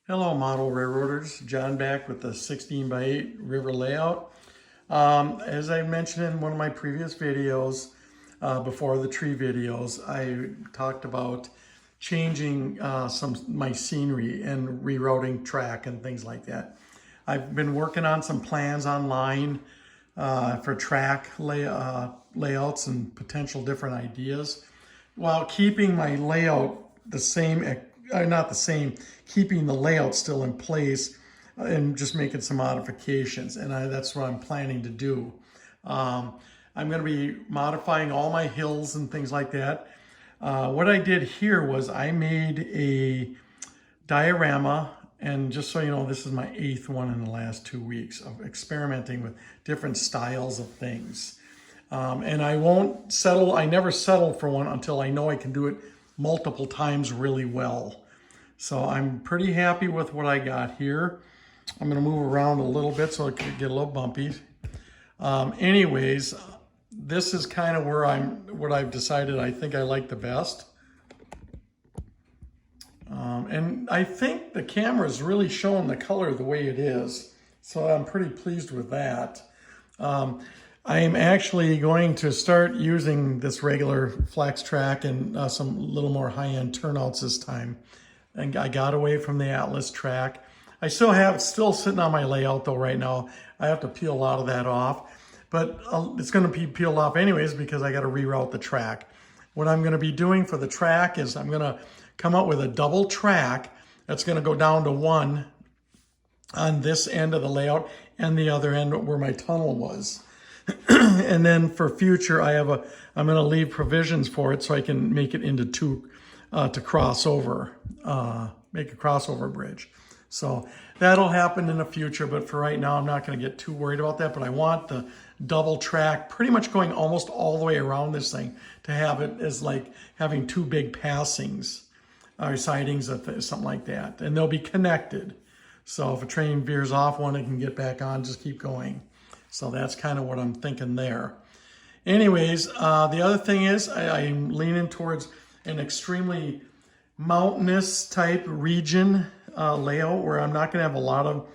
Hello, model railroaders. John back with the 16 by 8 river layout. As I mentioned in one of my previous videos, before the tree videos, I talked about changing my scenery and rerouting track and things like that. I've been working on some plans online for track layouts and potential different ideas while keeping my layout the same, not the same, keeping the layout still in place and just making some modifications. And that's what I'm planning to do. I'm going to be modifying all my hills and things like that. What I did here was I made a diorama, and just so you know, this is my 8th one in the last 2 weeks of experimenting with different styles of things. And I never settle for one until I know I can do it multiple times really well. So I'm pretty happy with what I got here. I'm gonna move around a little bit so it could get a little bumpy. Anyways, this is kind of where what I've decided I think I like the best. And I think the camera is really showing the color the way it is. So I'm pretty pleased with that. I am actually going to start using this regular flex track and some little more high-end turnouts this time. And I got away from the Atlas track. I still sitting on my layout though right now. I have to peel a lot of that off, but it's going to be peeled off anyways because I got to reroute the track. What I'm going to be doing for the track is I'm going to come up with a double track that's going to go down to 1 on this end of the layout and the other end where my tunnel was. And then for future, I'm going to leave provisions for it so I can make it into 2 to cross over, make a crossover bridge. So that'll happen in the future, but for right now, I'm not going to get too worried about that. But I want the double track pretty much going almost all the way around this thing to have it as like having 2 big passings or sidings, something like that. And they'll be connected. So if a train veers off one, it can get back on, just keep going. So that's kind of what I'm thinking there. Anyways, the other thing is I'm leaning towards an extremely mountainous type region layout where I'm not going to have a lot of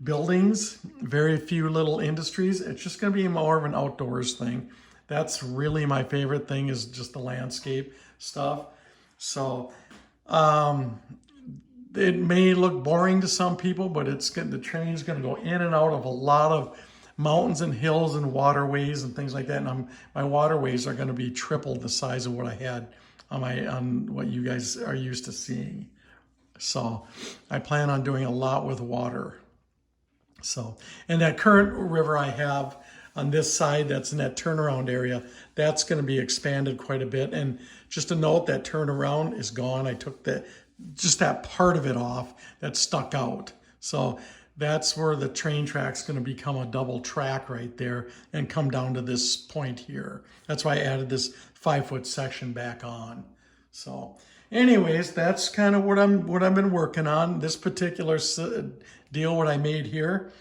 buildings, very few little industries. It's just going to be more of an outdoors thing. That's really my favorite thing, is just the landscape stuff. So it may look boring to some people, but the train is going to go in and out of a lot of mountains and hills and waterways and things like that. And my waterways are going to be triple the size of what I had on what you guys are used to seeing. So I plan on doing a lot with water. So, and that current river I have on this side that's in that turnaround area, that's going to be expanded quite a bit. And just a note, that turnaround is gone. I took just that part of it off that stuck out. So that's where the train track's going to become a double track right there and come down to this point here. That's why I added this 5-foot section back on. So anyways, that's kind of what I've been working on. This particular deal, what I made here,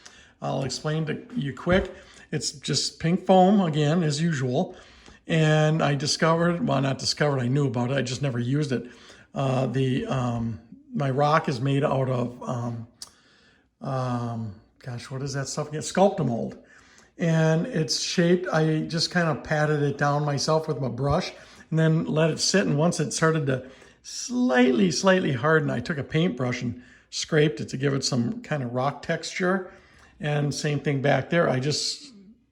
I'll explain to you quick. It's just pink foam again, as usual. And I I knew about it. I just never used it. My rock is made out of, gosh, what is that stuff again? Sculptamold. And it's shaped, I just kind of patted it down myself with my brush and then let it sit. And once it started to slightly harden, I took a paintbrush and scraped it to give it some kind of rock texture. And same thing back there.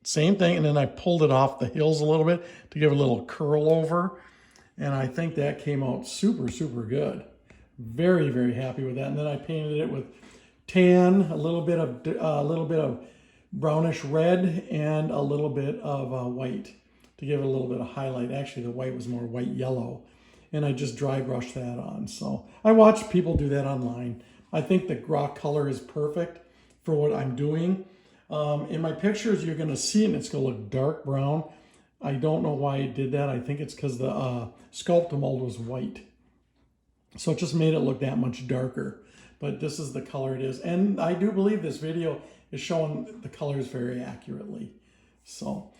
Same thing. And then I pulled it off the hills a little bit to give it a little curl over. And I think that came out super, super good. Very, very happy with that. And then I painted it with tan, a little bit of brownish red, and a little bit of white to give it a little bit of highlight. Actually, the white was more white yellow, and I just dry brushed that on. So I watch people do that online. I think the rock color is perfect for what I'm doing. In my pictures, you're going to see it, and it's going to look dark brown. I don't know why I did that. I think it's because the Sculptamold was white. So it just made it look that much darker. But this is the color it is. And I do believe this video is showing the colors very accurately. So,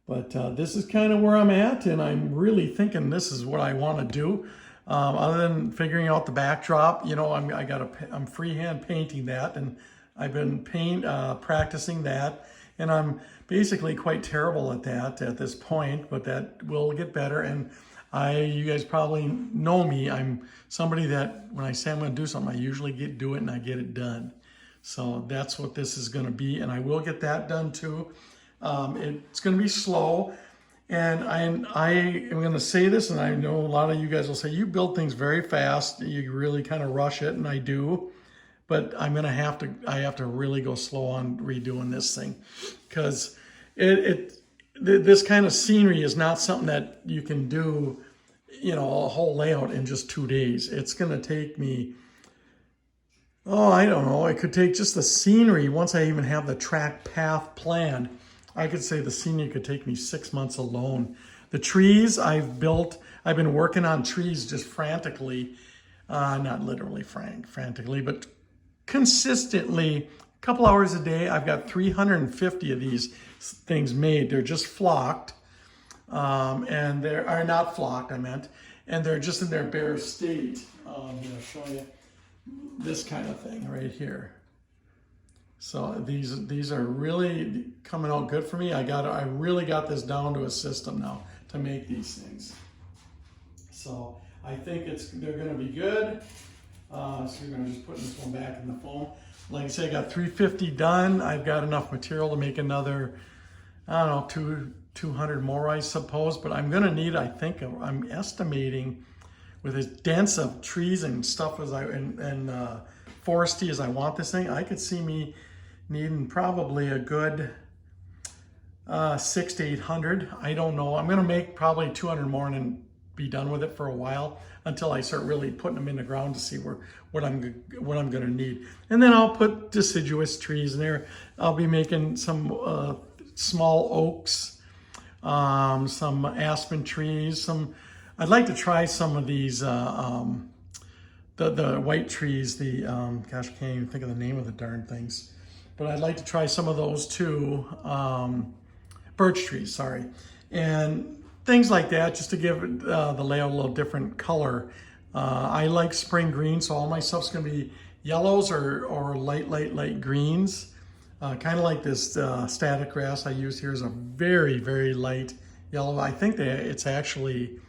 but this is kind of where I'm at, and I'm really thinking this is what I want to do. Other than figuring out the backdrop, you know, I'm freehand painting that, and I've been practicing that, and I'm basically quite terrible at that at this point, but that will get better. And you guys probably know me. I'm somebody that when I say I'm going to do something, I usually do it and I get it done. So that's what this is going to be, and I will get that done too. It's going to be slow, and I am going to say this, and I know a lot of you guys will say, you build things very fast, you really kind of rush it, and I do, but I have to really go slow on redoing this thing, because this kind of scenery is not something that you can do, you know, a whole layout in just 2 days. It's going to take me, oh, I don't know. It could take just the scenery. Once I even have the track path planned, I could say the scenery could take me 6 months alone. The trees I've been working on trees just frantically, not literally frantically, but consistently, a couple hours a day. I've got 350 of these things made. They're just flocked, and they are not flocked, I meant, and they're just in their bare state. I'm going to show you this kind of thing right here. So these are really coming out good for me. I really got this down to a system now to make these things. So I think they're going to be good. So we're going to just put this one back in the foam. Like I say, I got 350 done. I've got enough material to make another, I don't know, 200 more, I suppose. But I'm going to need, I think, I'm estimating, with as dense of trees and stuff as and foresty as I want this thing, I could see me needing probably a good 600 to 800. I don't know. I'm going to make probably 200 more and be done with it for a while until I start really putting them in the ground to see what I'm going to need. And then I'll put deciduous trees in there. I'll be making some small oaks, some aspen trees, I'd like to try some of these, the white trees, gosh, I can't even think of the name of the darn things. But I'd like to try some of those too, birch trees, sorry. And things like that, just to give the layout a little different color. I like spring green, so all my stuff's gonna be yellows or light greens. Kind of like this static grass I use here is a very, very light yellow. I think it's actually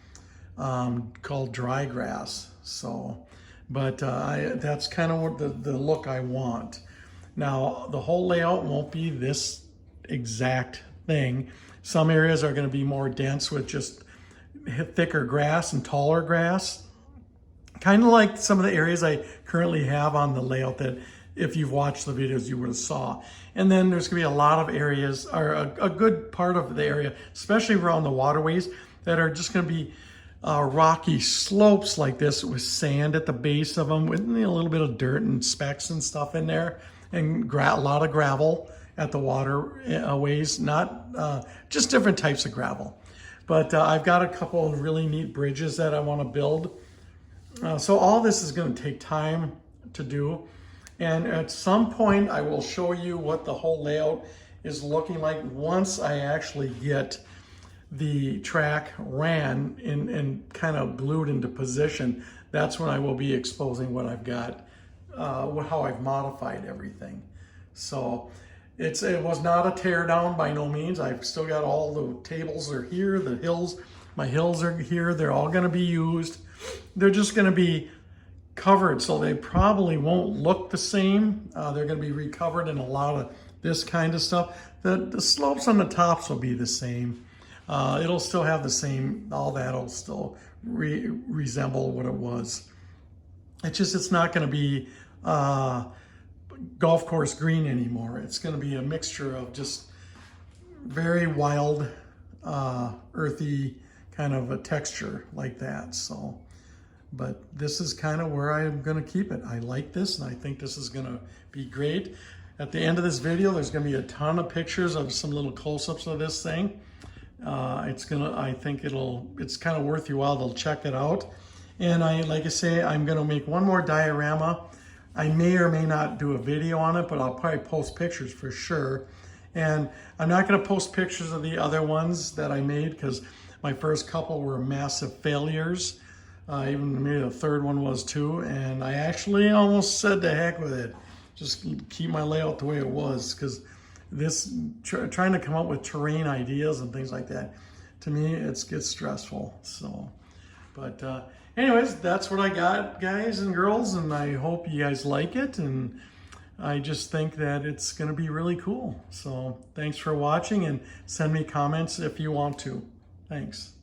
called dry grass. So, but that's kind of what the look I want. Now, the whole layout won't be this exact thing. Some areas are going to be more dense with just thicker grass and taller grass. Kind of like some of the areas I currently have on the layout that if you've watched the videos, you would have saw. And then there's going to be a lot of areas, or a good part of the area, especially around the waterways, that are just going to be rocky slopes like this with sand at the base of them, with a little bit of dirt and specks and stuff in there, and a lot of gravel at the waterways, not just different types of gravel. But I've got a couple of really neat bridges that I want to build. So all this is going to take time to do. And at some point, I will show you what the whole layout is looking like once I actually get the track ran and kind of glued into position. That's when I will be exposing what I've got, how I've modified everything. So it was not a tear down by no means. I've still got all the tables are here, the hills, my hills are here. They're all going to be used. They're just going to be covered, so they probably won't look the same. They're going to be recovered in a lot of this kind of stuff. The slopes on the tops will be the same. It'll still have the same, all that'll still resemble what it was. It's not going to be golf course green anymore. It's going to be a mixture of just very wild, earthy kind of a texture like that. So, but this is kind of where I'm going to keep it. I like this, and I think this is going to be great. At the end of this video, there's going to be a ton of pictures of some little close-ups of this thing. I think it's kind of worth your while to check it out. And like I say, I'm going to make one more diorama. I may or may not do a video on it, but I'll probably post pictures for sure. And I'm not going to post pictures of the other ones that I made because my first couple were massive failures. even maybe the third one was too. And I actually almost said to heck with it, just keep my layout the way it was, because this trying to come up with terrain ideas and things like that, to me it gets stressful. So, but anyways, that's what I got, guys and girls, and I hope you guys like it, and I just think that it's going to be really cool. So thanks for watching, and send me comments if you want to. Thanks.